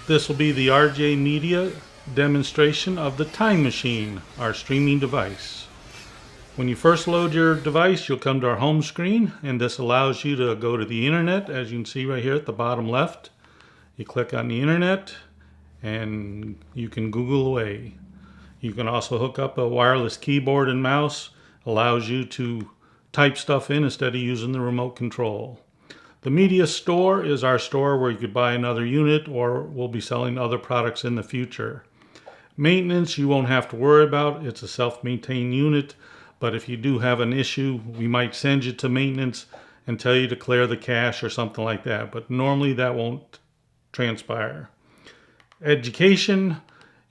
This will be the RJ Media demonstration of the Time Machine, our streaming device. When you first load your device, you'll come to our home screen, and this allows you to go to the internet, as you can see right here at the bottom left. You click on the internet, and you can Google away. You can also hook up a wireless keyboard and mouse, allows you to type stuff in instead of using the remote control. The media store is our store where you could buy another unit, or we'll be selling other products in the future. Maintenance you won't have to worry about. It's a self-maintained unit, but if you do have an issue, we might send you to maintenance and tell you to clear the cache or something like that, but normally that won't transpire. Education,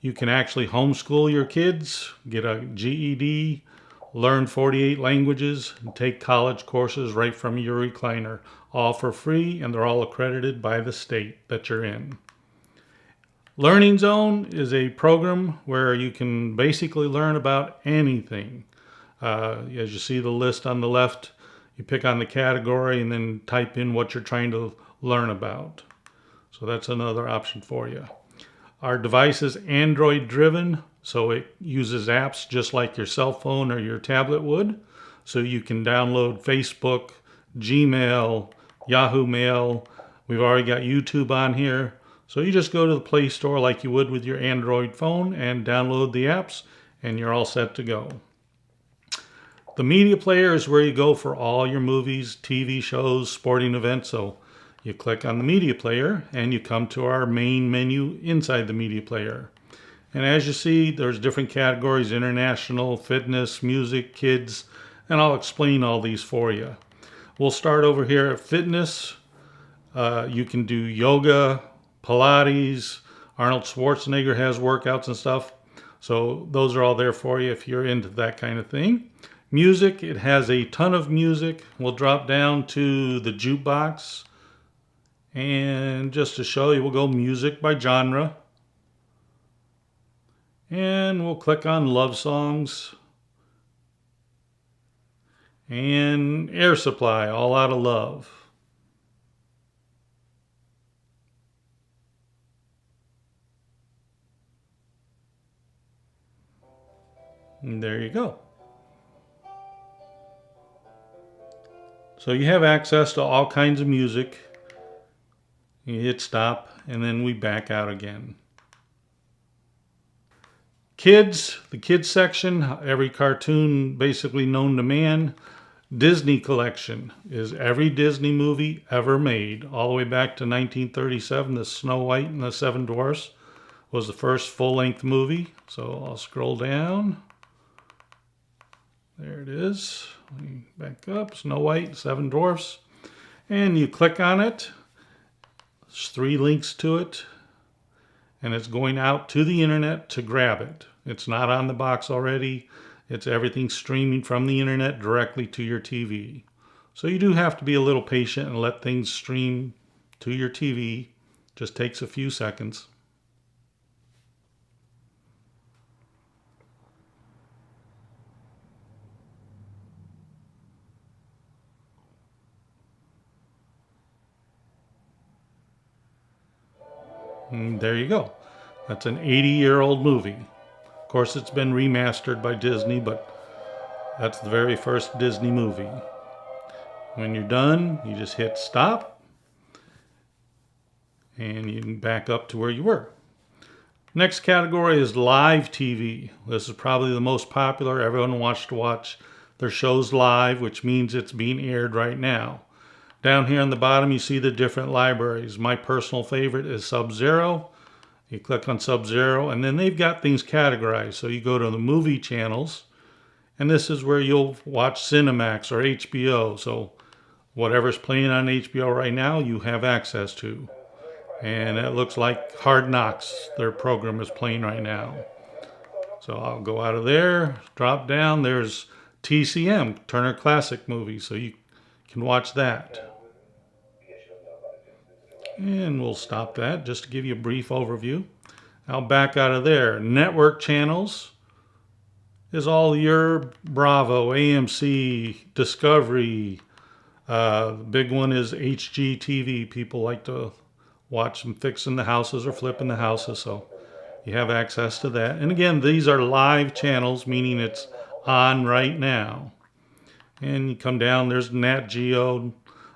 you can actually homeschool your kids, get a GED, learn 48 languages, and take college courses right from your recliner, all for free, and they're all accredited by the state that you're in. Learning Zone is a program where you can basically learn about anything. As you see the list on the left, you pick on the category and then type in what you're trying to learn about. So that's another option for you. Our device is Android driven, so it uses apps just like your cell phone or your tablet would. So you can download Facebook, Gmail, Yahoo Mail. We've already got YouTube on here. So you just go to the Play Store like you would with your Android phone and download the apps, and you're all set to go. The media player is where you go for all your movies, TV shows, sporting events. So you click on the media player and you come to our main menu inside the media player. And as you see, there's different categories: international, fitness, music, kids, and I'll explain all these for you. We'll start over here at fitness. You can do yoga, Pilates. Arnold Schwarzenegger has workouts and stuff. So those are all there for you if you're into that kind of thing. Music, it has a ton of music. We'll drop down to the jukebox. And just to show you, we'll go music by genre. And we'll click on love songs. And Air Supply, All Out of Love. And there you go. So you have access to all kinds of music. You hit stop, and then we back out again. Kids, the kids section, every cartoon basically known to man. Disney collection is every Disney movie ever made, all the way back to 1937. The Snow White and the Seven Dwarfs was the first full-length movie. So I'll scroll down. There it is. Back up, Snow White, Seven Dwarfs. And you click on it. There's 3 links to it. And it's going out to the internet to grab it. It's not on the box already. It's everything streaming from the internet directly to your TV. So you do have to be a little patient and let things stream to your TV. Just takes a few seconds. And there you go. That's an 80-year-old movie. Of course, it's been remastered by Disney, but that's the very first Disney movie. When you're done, you just hit stop, and you can back up to where you were. Next category is live TV. This is probably the most popular. Everyone wants to watch their shows live, which means it's being aired right now. Down here on the bottom, you see the different libraries. My personal favorite is Sub-Zero. You click on Sub-Zero, and then they've got things categorized. So you go to the movie channels, and this is where you'll watch Cinemax or HBO. So whatever's playing on HBO right now, you have access to. And it looks like Hard Knocks, their program, is playing right now. So I'll go out of there, drop down. There's TCM, Turner Classic Movies, so you can watch that. And we'll stop that just to give you a brief overview. I'll back out of there. Network channels is all your Bravo, AMC, Discovery. The big one is HGTV. People like to watch them fixing the houses or flipping the houses. So you have access to that. And again, these are live channels, meaning it's on right now. And you come down, there's Nat Geo,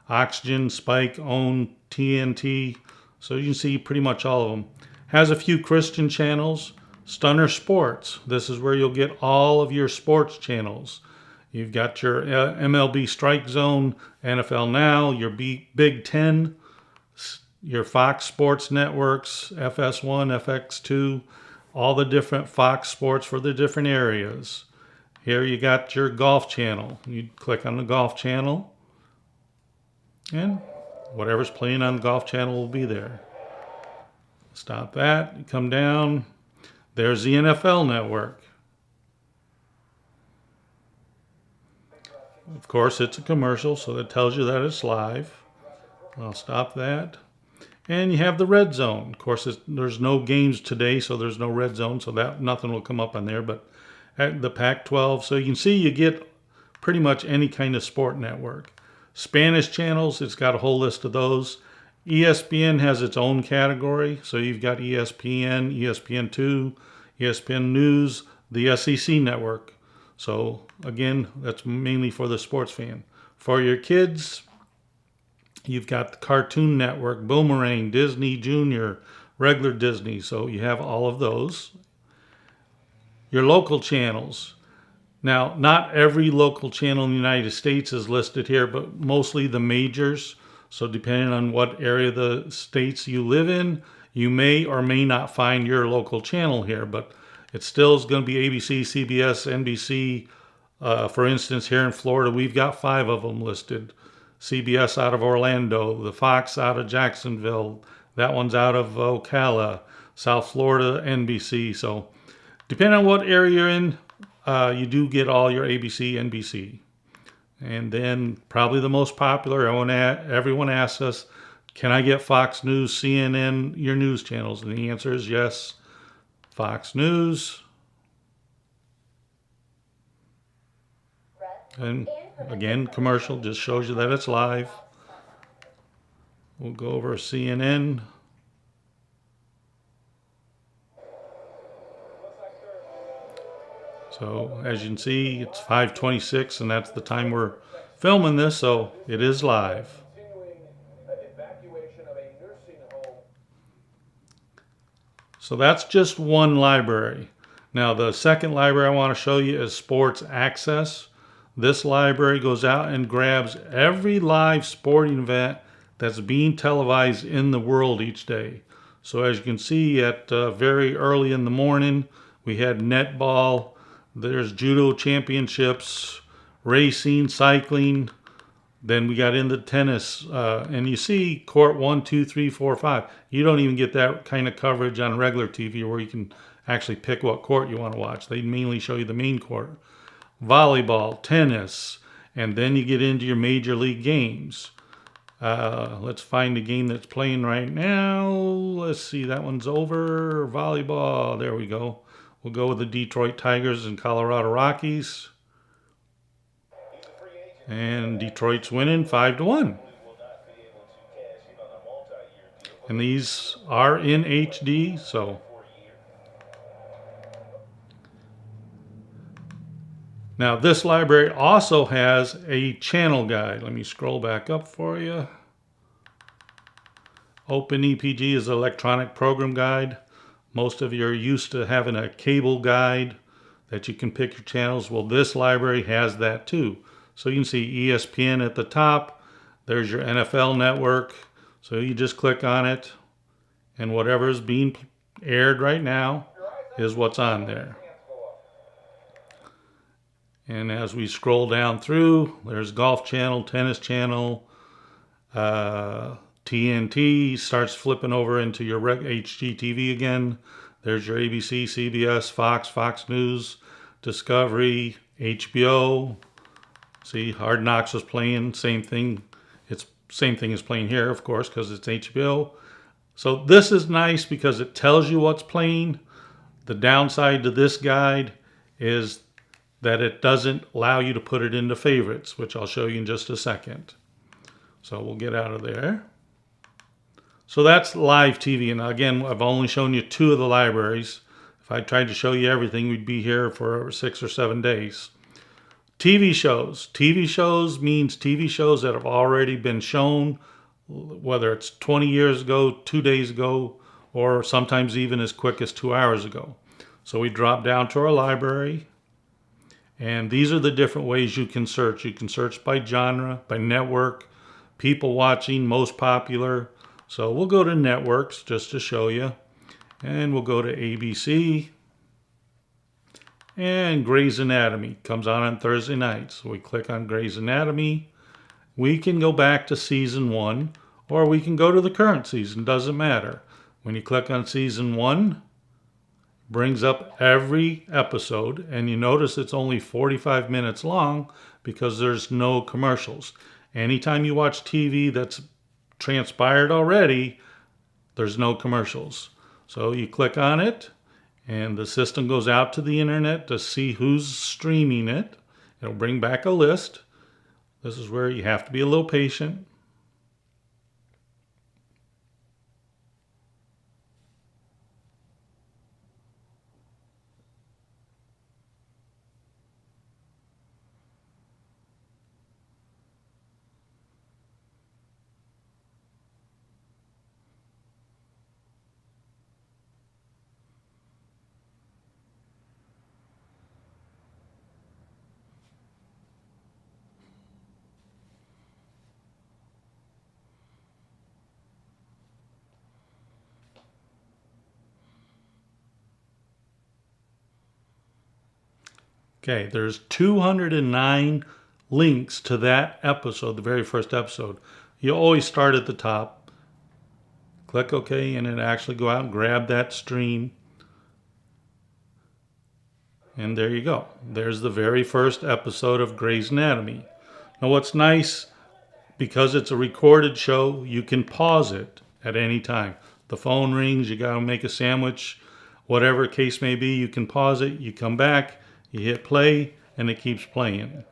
Oxygen, Spike, OWN, TNT. So you can see pretty much all of them. Has a few Christian channels. Stunner Sports. This is where you'll get all of your sports channels. You've got your MLB Strike Zone, NFL Now, your Big Ten, your Fox Sports Networks, FS1, FX2, all the different Fox Sports for the different areas. Here you got your golf channel. You click on the golf channel, and whatever's playing on the golf channel will be there. Stop that, you come down, there's the NFL Network. Of course, it's a commercial, so that tells you that it's live. I'll stop that. And you have the red zone. Of course, there's no games today, so there's no red zone, so that nothing will come up on there. But at the Pac-12, so you can see you get pretty much any kind of sport network. Spanish channels, it's got a whole list of those. ESPN has its own category, so you've got ESPN, ESPN2, ESPN News, the SEC network. So again, that's mainly for the sports fan. For your kids, you've got the Cartoon Network, Boomerang, Disney Junior, regular Disney, so you have all of those. Your local channels. Now, not every local channel in the United States is listed here, but mostly the majors. So depending on what area of the states you live in, you may or may not find your local channel here, but it still is going to be ABC, CBS, NBC. For instance, here in Florida, we've got 5 of them listed. CBS out of Orlando, the Fox out of Jacksonville, that one's out of Ocala, South Florida, NBC. So depending on what area you're in, you do get all your ABC, NBC. And then probably the most popular, everyone asks us, can I get Fox News, CNN, your news channels? And the answer is yes, Fox News. And again, commercial just shows you that it's live. We'll go over CNN. So as you can see, it's 5:26, and that's the time we're filming this, so it is live. So that's just one library. Now the second library I want to show you is Sports Access. This library goes out and grabs every live sporting event that's being televised in the world each day. So as you can see, at very early in the morning, we had netball, there's judo championships, racing, cycling. Then we got into tennis, and you see court 1, 2, 3, 4, 5. You don't even get that kind of coverage on regular TV where you can actually pick what court you want to watch. They mainly show you the main court. Volleyball, tennis, and then you get into your major league games. Let's find a game that's playing right now. Let's see, that one's over. Volleyball, there we go. We'll go with the Detroit Tigers and Colorado Rockies. And Detroit's winning 5-1. And these are in HD, so. Now this library also has a channel guide. Let me scroll back up for you. OpenEPG is an electronic program guide. Most of you are used to having a cable guide that you can pick your channels. Well, this library has that too. So you can see ESPN at the top. There's your NFL network. So you just click on it, and whatever is being aired right now is what's on there. And as we scroll down through, there's Golf Channel, Tennis Channel, TNT starts flipping over into your HGTV again. There's your ABC, CBS, Fox, Fox News, Discovery, HBO. See, Hard Knocks is playing, same thing. It's same thing as playing here, of course, because it's HBO. So this is nice because it tells you what's playing. The downside to this guide is that it doesn't allow you to put it into favorites, which I'll show you in just a second. So we'll get out of there. So that's live TV. And again, I've only shown you 2 of the libraries. If I tried to show you everything, we'd be here for 6 or 7 days. TV shows. TV shows means TV shows that have already been shown, whether it's 20 years ago, 2 days ago, or sometimes even as quick as 2 hours ago. So we drop down to our library, and these are the different ways you can search. You can search by genre, by network, people watching, most popular. So we'll go to networks just to show you, and we'll go to ABC, and Grey's Anatomy comes on Thursday nights. So we click on Grey's Anatomy. We can go back to season 1, or we can go to the current season, doesn't matter. When you click on season 1, brings up every episode, and you notice it's only 45 minutes long because there's no commercials. Anytime you watch TV that's transpired already, there's no commercials. So you click on it, and the system goes out to the internet to see who's streaming it. It'll bring back a list. This is where you have to be a little patient. Okay, there's 209 links to that episode, the very first episode. You always start at the top, click OK, and it actually go out and grab that stream. And there you go. There's the very first episode of Grey's Anatomy. Now what's nice, because it's a recorded show, you can pause it at any time. The phone rings, you got to make a sandwich, whatever case may be, you can pause it, you come back, you hit play, and it keeps playing.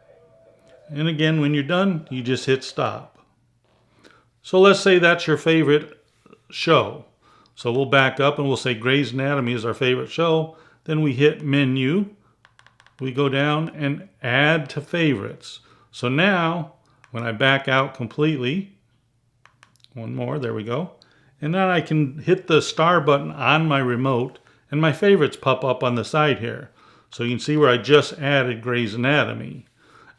And again, when you're done, you just hit stop. So let's say that's your favorite show. So we'll back up and we'll say Grey's Anatomy is our favorite show. Then we hit menu. We go down and add to favorites. So now, when I back out completely, one more, there we go. And then I can hit the star button on my remote and my favorites pop up on the side here. So you can see where I just added Grey's Anatomy.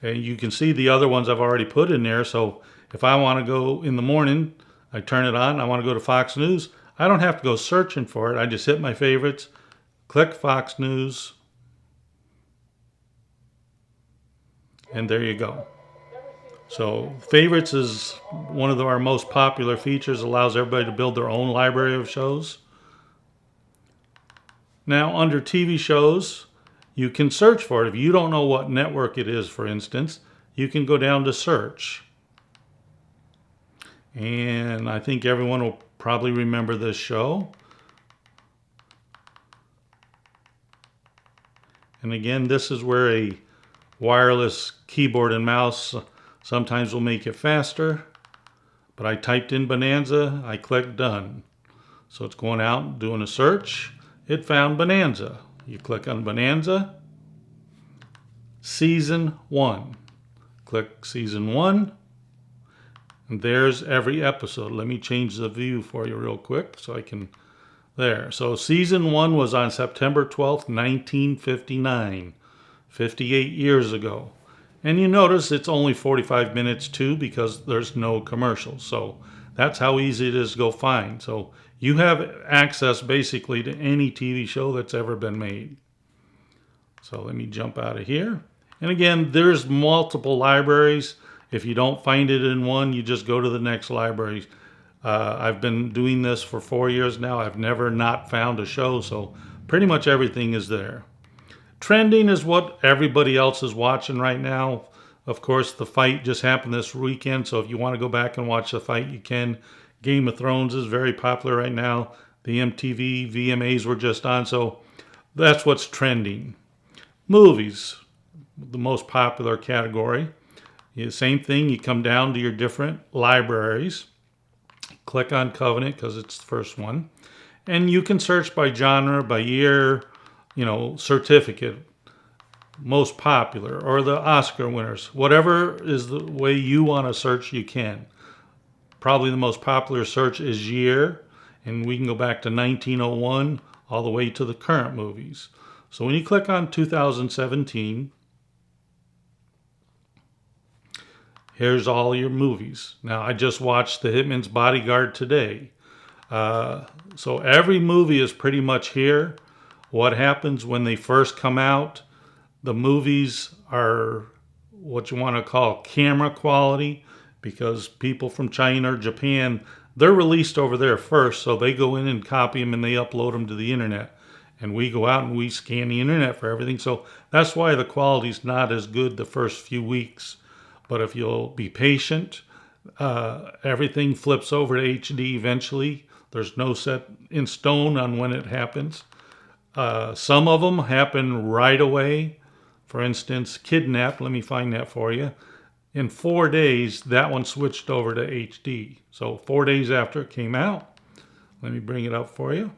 And you can see the other ones I've already put in there. So if I want to go in the morning, I turn it on. I want to go to Fox News. I don't have to go searching for it. I just hit my favorites, click Fox News, and there you go. So favorites is one of our most popular features. Allows everybody to build their own library of shows. Now under TV shows, you can search for it. If you don't know what network it is, for instance, you can go down to search. And I think everyone will probably remember this show. And again, this is where a wireless keyboard and mouse sometimes will make it faster. But I typed in Bonanza, I clicked done. So it's going out doing a search. It found Bonanza. You click on Bonanza, Season 1. Click Season 1, and there's every episode. Let me change the view for you real quick so I can, there. So Season 1 was on September 12th, 1959, 58 years ago. And you notice it's only 45 minutes too because there's no commercials. So that's how easy it is to go find. So you have access basically to any TV show that's ever been made. So let me jump out of here. And again, there's multiple libraries. If you don't find it in one, you just go to the next library. I've been doing this for 4 years now. I've never not found a show, so pretty much everything is there. Trending is what everybody else is watching right now. Of course, the fight just happened this weekend, so if you want to go back and watch the fight, you can. Game of Thrones is very popular right now. The MTV VMAs were just on, so that's what's trending. Movies, the most popular category. Same thing, you come down to your different libraries. Click on Covenant because it's the first one. And you can search by genre, by year, certificate, most popular, or the Oscar winners. Whatever is the way you want to search, you can. Probably the most popular search is year, and we can go back to 1901 all the way to the current movies. So when you click on 2017, here's all your movies. Now, I just watched The Hitman's Bodyguard today. So every movie is pretty much here. What happens when they first come out, the movies are what you want to call camera quality, because people from China or Japan, they're released over there first, so they go in and copy them and they upload them to the internet. And we go out and we scan the internet for everything. So that's why the quality's not as good the first few weeks. But if you'll be patient, everything flips over to HD eventually. There's no set in stone on when it happens. Some of them happen right away. For instance, Kidnapped, let me find that for you. In 4 days, that one switched over to HD. So 4 days after it came out, let me bring it up for you.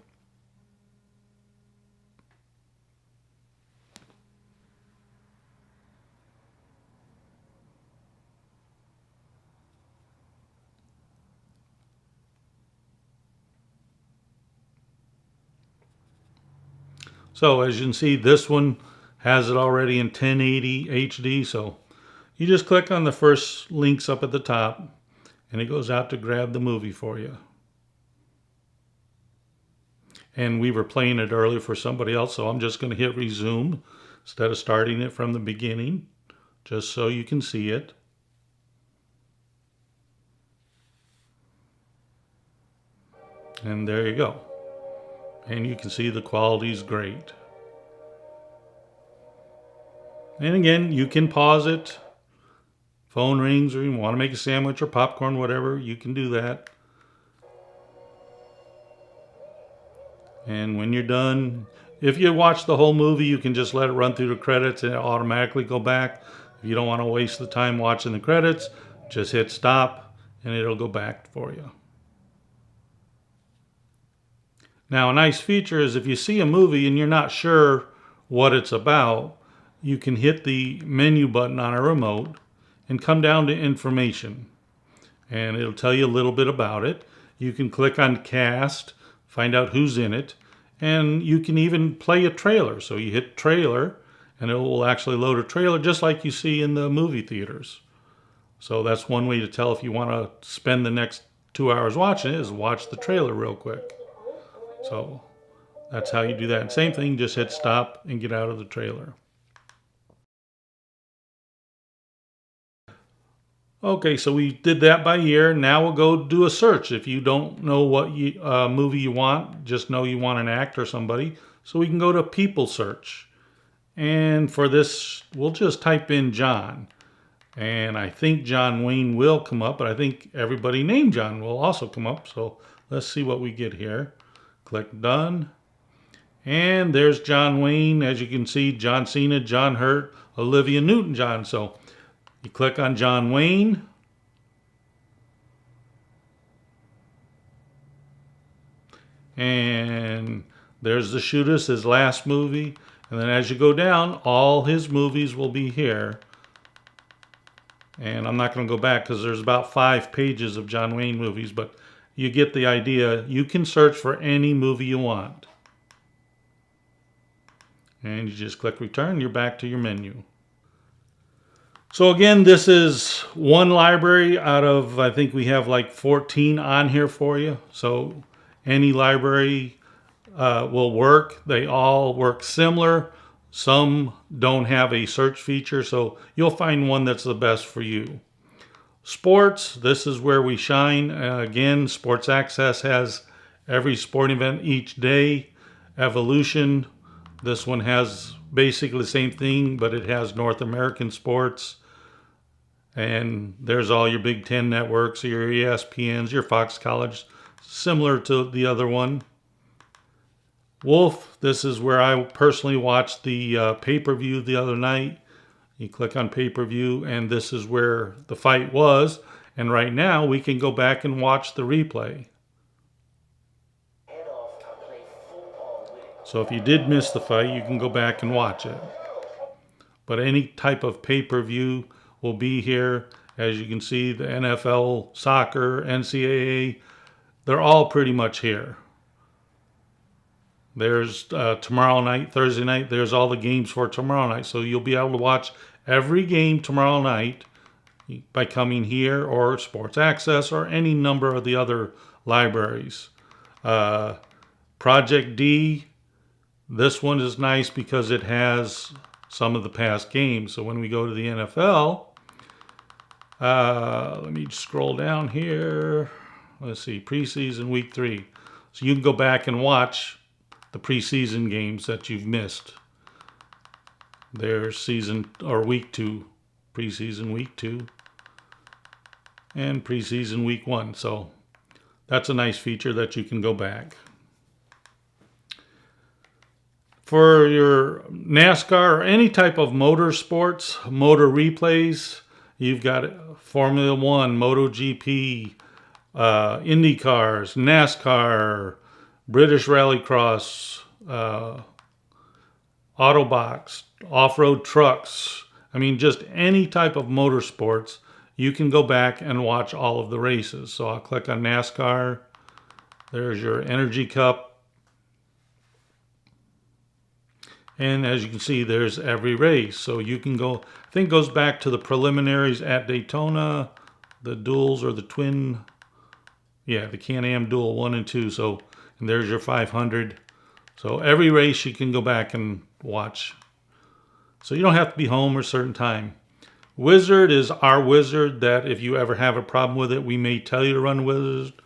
So as you can see, this one has it already in 1080 HD. So you just click on the first links up at the top and it goes out to grab the movie for you. And we were playing it earlier for somebody else, so I'm just going to hit resume instead of starting it from the beginning, just so you can see it. And there you go. And you can see the quality is great. And again, you can pause it. Phone rings, or you want to make a sandwich or popcorn, whatever, you can do that. And when you're done, if you watch the whole movie, you can just let it run through the credits and it automatically go back. If you don't want to waste the time watching the credits, just hit stop and it'll go back for you. Now, a nice feature is if you see a movie and you're not sure what it's about, you can hit the menu button on a remote and come down to information. And it'll tell you a little bit about it. You can click on cast, find out who's in it, and you can even play a trailer. So you hit trailer and it will actually load a trailer just like you see in the movie theaters. So that's one way to tell if you want to spend the next 2 hours watching it, is watch the trailer real quick. So that's how you do that. And same thing, just hit stop and get out of the trailer. Okay, so we did that by year. Now we'll go do a search. If you don't know what movie you want, just know you want an act or somebody. So we can go to people search. And for this, we'll just type in John. And I think John Wayne will come up, but I think everybody named John will also come up. So let's see what we get here. Click done. And there's John Wayne. As you can see, John Cena, John Hurt, Olivia Newton-John. So you click on John Wayne. And there's The Shoot Us, his last movie. And then as you go down, all his movies will be here. And I'm not going to go back because there's about 5 pages of John Wayne movies, but you get the idea. You can search for any movie you want. And you just click return, you're back to your menu. So again, this is one library out of, I think we have like 14 on here for you. So any library will work. They all work similar. Some don't have a search feature, so you'll find one that's the best for you. Sports, this is where we shine. Again, Sports Access has every sporting event each day. Evolution, this one has basically the same thing, but it has North American sports. And there's all your Big Ten networks, your ESPNs, your Fox College, similar to the other one. Wolf, this is where I personally watched the pay-per-view the other night. You click on pay-per-view, and this is where the fight was. And right now we can go back and watch the replay. So if you did miss the fight, you can go back and watch it. But any type of pay-per-view will be here. As you can see, the NFL, soccer, NCAA, they're all pretty much here. There's tomorrow night, Thursday night, there's all the games for tomorrow night. So you'll be able to watch every game tomorrow night by coming here or Sports Access or any number of the other libraries. Project D, this one is nice because it has some of the past games. So when we go to the NFL, let me scroll down here. Let's see, preseason week 3. So you can go back and watch the preseason games that you've missed. There's season or week 2, preseason week 2, and preseason week 1. So that's a nice feature that you can go back. For your NASCAR or any type of motorsports, motor replays, you've got Formula One, MotoGP, Indy cars, NASCAR, British Rallycross, Autobox, off-road trucks. I mean, just any type of motorsports, you can go back and watch all of the races. So I'll click on NASCAR. There's your Energy Cup. And as you can see, there's every race. So you can go, I think it goes back to the preliminaries at Daytona, the duels or the twin, yeah, the Can-Am duel 1 and 2. So, and there's your 500. So every race you can go back and watch. So you don't have to be home or a certain time. Wizard is our wizard that if you ever have a problem with it, we may tell you to run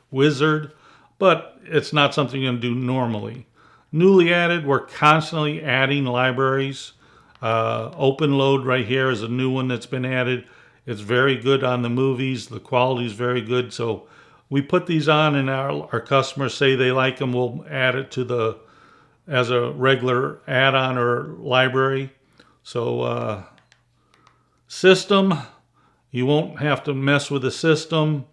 Wizard, but it's not something you're going to do normally. Newly added, we're constantly adding libraries. OpenLoad right here is a new one that's been added. It's very good on the movies. The quality is very good. So we put these on and our customers say they like them. We'll add it to as a regular add-on or library. So system, you won't have to mess with the system.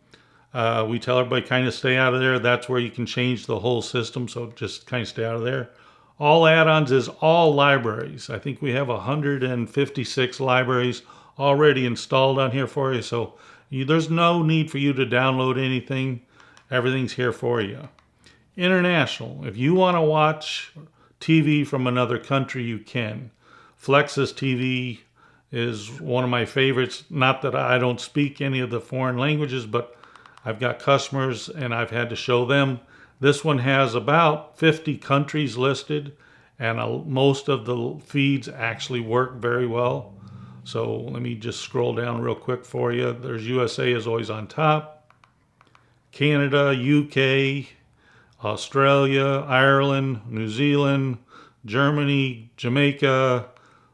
We tell everybody kind of stay out of there. That's where you can change the whole system. So just kind of stay out of there. All add-ons is all libraries. I think we have 156 libraries already installed on here for you. So there's no need for you to download anything. Everything's here for you. International. If you want to watch TV from another country, you can. Flexus TV is one of my favorites. Not that I don't speak any of the foreign languages, but I've got customers and I've had to show them. This one has about 50 countries listed, and most of the feeds actually work very well. So let me just scroll down real quick for you. There's USA is always on top. Canada, UK, Australia, Ireland, New Zealand, Germany, Jamaica.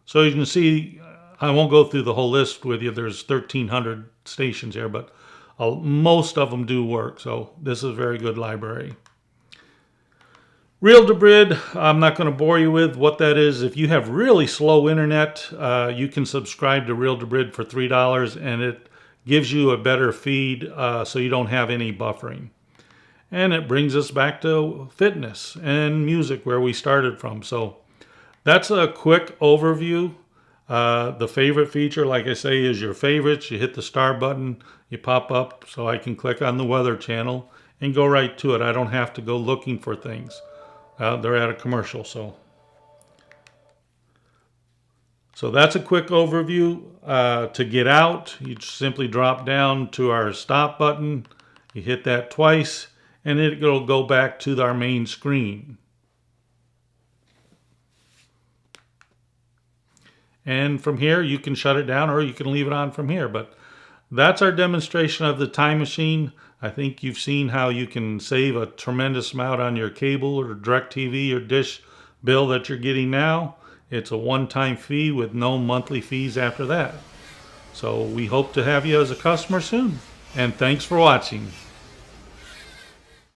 So you can see, I won't go through the whole list with you. There's 1,300 stations here, but most of them do work. So this is a very good library. Real Debrid, I'm not going to bore you with what that is. If you have really slow internet, you can subscribe to Real Debrid for $3, and it gives you a better feed so you don't have any buffering. And it brings us back to fitness and music where we started from. So that's a quick overview. The favorite feature, like I say, is your favorites. You hit the star button, you pop up, so I can click on the weather channel and go right to it. I don't have to go looking for things. They're at a commercial, so that's a quick overview. To get out, you simply drop down to our stop button. You hit that twice, and it'll go back to our main screen. And from here, you can shut it down or you can leave it on from here. But that's our demonstration of the Time Machine. I think you've seen how you can save a tremendous amount on your cable or DirecTV or dish bill that you're getting now. It's a one-time fee with no monthly fees after that. So we hope to have you as a customer soon. And thanks for watching.